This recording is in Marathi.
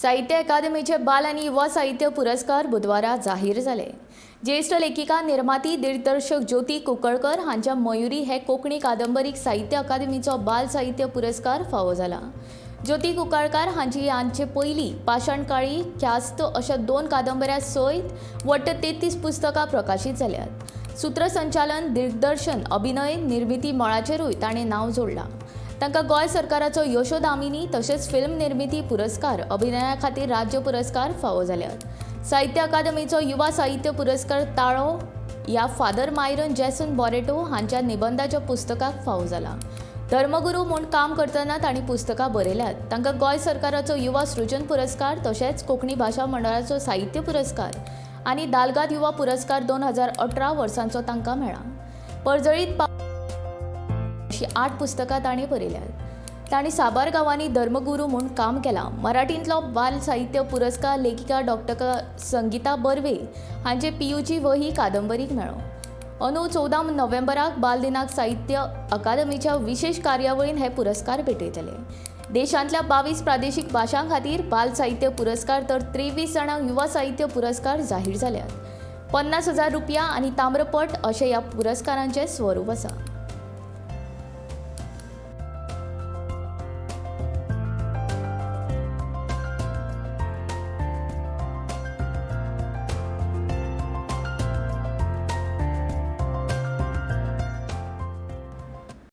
साहित्य अकादमीचे बाल आणि युवा साहित्य पुरस्कार बुधवारा जाहीर झाले। ज्येष्ठ लेखिका, निर्माती, दिग्दर्शक ज्योती कुक्कळकर हांच्या मयुरी हे कोंकणी कादंबरीक साहित्य अकादमीचो बाल साहित्य पुरस्कार फावो जाला। ज्योती कुक्कळकर हांची पयली पाषाणकाळी, ख्यास्त अशा 2 कादंबऱ्यां सयत वट्ट 33 पुस्तकां प्रकाशीत जाल्यात। सूत्रसंचालन, दिग्दर्शन, अभिनय, निर्मिती मळाचेरूय ताणें नांव जोडलां। तांकां गोंय सरकाराचो यशोदामिनी तशेंच फिल्म निर्मिती पुरस्कार, अभिनया खातीर राज्य पुरस्कार फावो जाल्यात। साहित्य अकादमीचो युवा साहित्य पुरस्कार ताळो ह्या फादर मायरन जॅसन बोरेटो हांच्या निबंधाच्या पुस्तकाक फावो जाला। धर्मगुरू म्हूण काम करतना तांणी पुस्तकां बरयल्यात। तांकां गोंय सरकाराचो युवा सृजन पुरस्कार तशेंच कोंकणी भाशा मंडळाचो साहित्य पुरस्कार आनी दालगाद युवा पुरस्कार 2018 वर्सांचो तांकां मेळ्ळा। पर्जळीत 8 पुस्तकां ताणें बरयल्यात। तांणी साबार गांवांनी धर्मगुरू म्हूण काम केलां। मराठींतलो बाल साहित्य पुरस्कार लेखिका डॉ. संगीता बर्वे हांचे पियूची वही कादंबरीक मेळ्ळो। अंदू 14 नोव्हेंबराक बाल दिनाक साहित्य अकादमीच्या विशेष कार्यावळीन हे पुरस्कार भेटयतले। देशांतल्या 22 प्रादेशीक भाशां खातीर बाल साहित्य पुरस्कार तर 23 जाणांक युवा साहित्य पुरस्कार जाहीर जाल्यात। ₹50,000 आनी ताम्रपट अशें ह्या पुरस्कारांचें स्वरूप आसा।